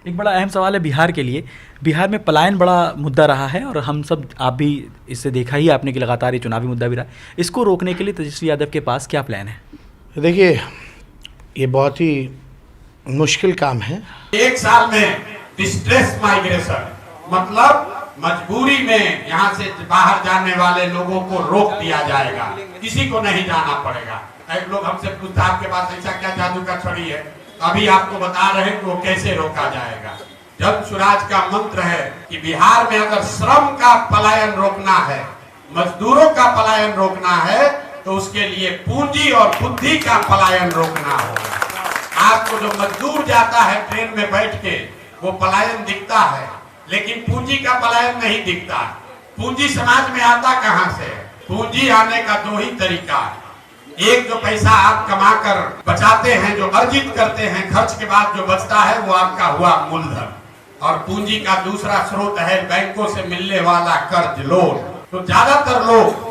एक बड़ा अहम सवाल है बिहार के लिए। बिहार में पलायन बड़ा मुद्दा रहा है और हम सब, आप भी इससे देखा ही आपने कि लगातार ये चुनावी मुद्दा भी रहा है। इसको रोकने के लिए तेजस्वी यादव के पास क्या प्लान है? देखिए, ये बहुत ही मुश्किल काम है। एक साल में डिस्ट्रेस माइग्रेशन मतलब मजबूरी में यहाँ से बाहर जाने वाले लोगों को रोक दिया जाएगा, किसी को नहीं जाना पड़ेगा। एक लोग हमसे पूछता आपके पास ऐसा क्या जादू का छड़ी है, अभी आपको बता रहे हैं कि वो कैसे रोका जाएगा। जन स्वराज का मंत्र है कि बिहार में अगर श्रम का पलायन रोकना है, मजदूरों का पलायन रोकना है, तो उसके लिए पूंजी और बुद्धि का पलायन रोकना होगा। आपको जो मजदूर जाता है ट्रेन में बैठ के, वो पलायन दिखता है, लेकिन पूंजी का पलायन नहीं दिखता। पूंजी समाज में आता कहां से? पूंजी आने का दो ही तरीका है। एक, जो पैसा आप कमाकर बचाते हैं, जो अर्जित करते हैं, खर्च के बाद जो बचता है वो आपका हुआ मूलधन। और पूंजी का दूसरा स्रोत है बैंकों से मिलने वाला कर्ज, लोन। तो ज्यादातर लोग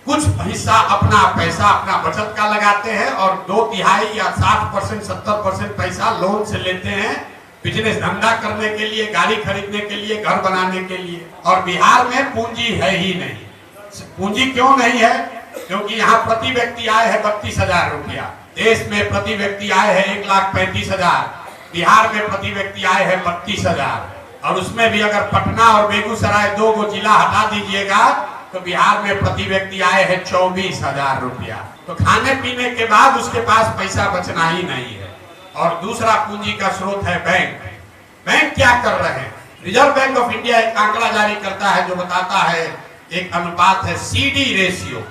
कुछ हिस्सा अपना पैसा अपना बचत का लगाते हैं और 2/3 या 60% 70% पैसा लोन से लेते हैं, बिजनेस धंधा करने के लिए, गाड़ी खरीदने के लिए, घर बनाने के लिए। और बिहार में पूंजी है ही नहीं। पूंजी क्यों नहीं है? क्योंकि यहाँ प्रति व्यक्ति आय है 32,000 रुपया। देश में प्रति व्यक्ति आय है 1,35,000। बिहार में प्रति व्यक्ति आय है 32,000। और उसमें भी अगर पटना और बेगूसराय 2 गो जिला हटा दीजिएगा तो बिहार में प्रति व्यक्ति आय है 24,000 रुपया। तो खाने पीने के बाद उसके पास पैसा बचना ही नहीं है। और दूसरा पूंजी का स्रोत है बैंक। बैंक क्या कर रहे हैं? रिजर्व बैंक ऑफ इंडिया एक आंकड़ा जारी करता है जो बताता है, एक अनुपात है CD रेशियो,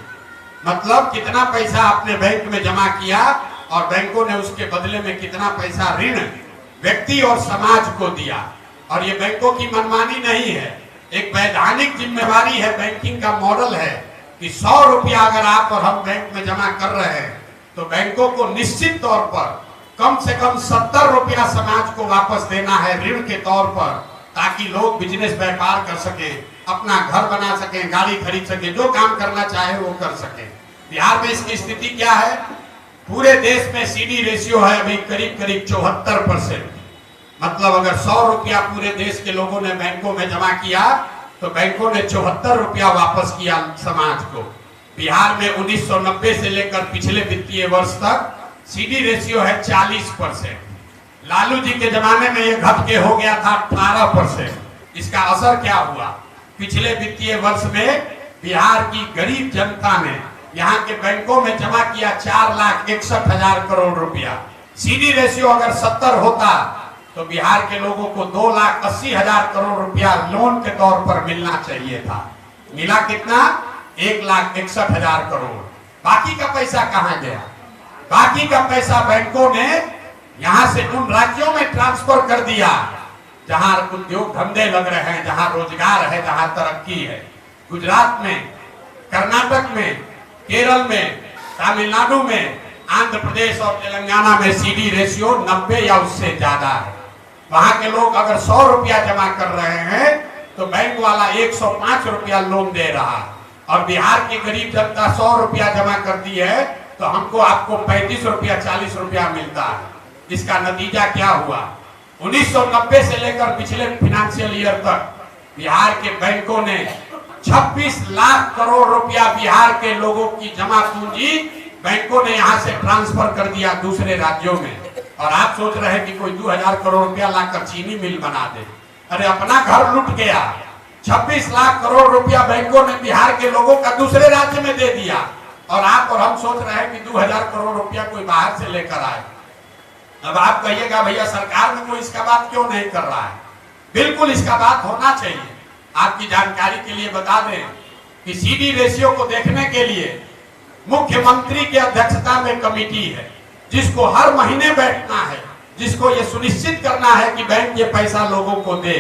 मतलब कितना पैसा आपने बैंक में जमा किया और बैंकों ने उसके बदले में कितना पैसा ऋण व्यक्ति और समाज को दिया। और ये बैंकों की मनमानी नहीं है, एक वैधानिक जिम्मेवारी है। बैंकिंग का मॉडल है कि 100 रुपया अगर आप और हम बैंक में जमा कर रहे हैं तो बैंकों को निश्चित तौर पर कम से कम 70 रुपया समाज को वापस देना है ऋण के तौर पर, ताकि लोग बिजनेस व्यापार कर सके, अपना घर बना सके, गाड़ी खरीद सके, जो काम करना चाहे वो कर सके। बिहार में इसकी स्थिति क्या है? पूरे देश में CD रेशियो है अभी करीब 74%। मतलब अगर 100 रुपया पूरे देश के लोगों ने बैंकों में जमा किया तो बैंकों ने 74 रुपया वापस किया समाज को। बिहार में 1990 से लेकर पिछले वित्तीय वर्ष तक CD रेशियो है 40%। लालू जी के जमाने में ये घट के हो गया था 18%। इसका असर क्या हुआ? पिछले वित्तीय वर्ष में बिहार की गरीब जनता ने यहाँ के बैंकों में जमा किया 4,61,000 करोड़ रुपया। CD रेशियो अगर 70 होता तो बिहार के लोगों को 2,80,000 करोड़ रुपया लोन के तौर पर मिलना चाहिए था। मिला कितना? 1,61,000 करोड़। बाकी का पैसा कहाँ गया? बाकी का पैसा बैंकों ने यहाँ से उन राज्यों में ट्रांसफर कर दिया जहाँ उद्योग धंधे लग रहे हैं, जहाँ रोजगार है, जहाँ तरक्की है। गुजरात में, कर्नाटक में, केरल में, तमिलनाडु में, आंध्र प्रदेश और तेलंगाना में CD रेशियो 90 या उससे ज्यादा है। वहां के लोग अगर 100 रुपया जमा कर रहे हैं तो बैंक वाला 105 रुपया लोन दे रहा है। और बिहार की गरीब जनता 100 रुपया जमा करती है तो हमको आपको 35 रुपया 40 रुपया मिलता है। इसका नतीजा क्या हुआ? 1990 से लेकर पिछले फाइनेंशियल ईयर तक बिहार के बैंकों ने 26 लाख करोड़ रुपया बिहार के लोगों की जमा पूंजी बैंकों ने यहाँ से ट्रांसफर कर दिया दूसरे राज्यों में। और आप सोच रहे हैं कि कोई 2,000 करोड़ रुपया लाकर चीनी मिल बना दे। अरे अपना घर लूट गया। 26 लाख करोड़ रुपया बैंकों ने बिहार के लोगों का दूसरे राज्य में दे दिया। और आप और हम सोच रहे हैं कि 2,000 करोड़ रुपया कोई बाहर से लेकर आए। अब आप कहिएगा भैया सरकार में कोई इसका बात क्यों नहीं कर रहा है? बिल्कुल इसका बात होना चाहिए। आपकी जानकारी के लिए बता दें कि CD रेशियो को देखने के लिए मुख्यमंत्री की अध्यक्षता में कमेटी है, जिसको हर महीने बैठना है, जिसको ये सुनिश्चित करना है कि बैंक ये पैसा लोगों को दे।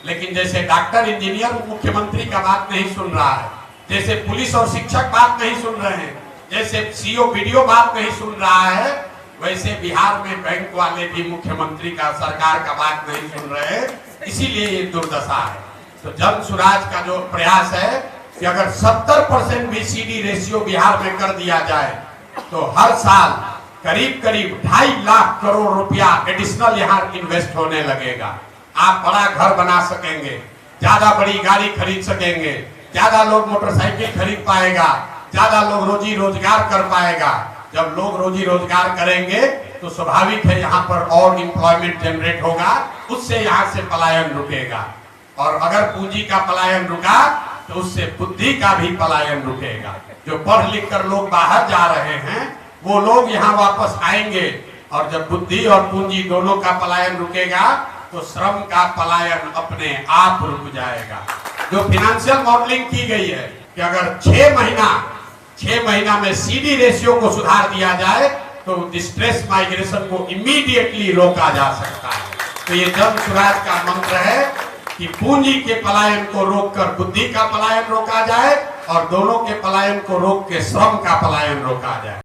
लेकिन जैसे डॉक्टर, इंजीनियर मुख्यमंत्री का बात नहीं सुन रहा है, जैसे पुलिस और शिक्षक बात नहीं सुन रहे हैं, जैसे CO BDO बात नहीं सुन रहा है, वैसे बिहार में बैंक वाले भी मुख्यमंत्री का, सरकार का बात नहीं सुन रहे हैं। इसीलिए ये दुर्दशा है। तो जन स्वराज का जो प्रयास है कि अगर 70% भी CD रेशियो बिहार में कर दिया जाए तो हर साल करीब करीब 2.5 लाख करोड़ रुपया एडिशनल यहाँ इन्वेस्ट होने लगेगा। आप बड़ा घर बना सकेंगे, ज्यादा बड़ी गाड़ी खरीद सकेंगे, ज्यादा लोग मोटरसाइकिल खरीद पाएगा, ज्यादा लोग रोजी रोजगार कर पाएगा। जब लोग रोजी रोजगार करेंगे तो स्वाभाविक है यहाँ पर और एम्प्लॉयमेंट जनरेट होगा, उससे यहाँ से पलायन रुकेगा। और अगर पूंजी का पलायन रुका तो उससे बुद्धि का भी पलायन रुकेगा। जो पढ़ लिख कर लोग बाहर जा रहे हैं वो लोग यहाँ वापस आएंगे, और जब बुद्धि और पूंजी दोनों का पलायन रुकेगा तो श्रम का पलायन अपने आप रुक जाएगा। जो फिनेंशियल मॉडलिंग की गई है कि अगर 6 महीना में सीडी रेशियो को सुधार दिया जाए तो डिस्ट्रेस माइग्रेशन को इमीडिएटली रोका जा सकता है। तो ये जन स्वराज का मंत्र है कि पूंजी के पलायन को रोककर बुद्धि का पलायन रोका जाए और दोनों के पलायन को रोक के श्रम का पलायन रोका जाए।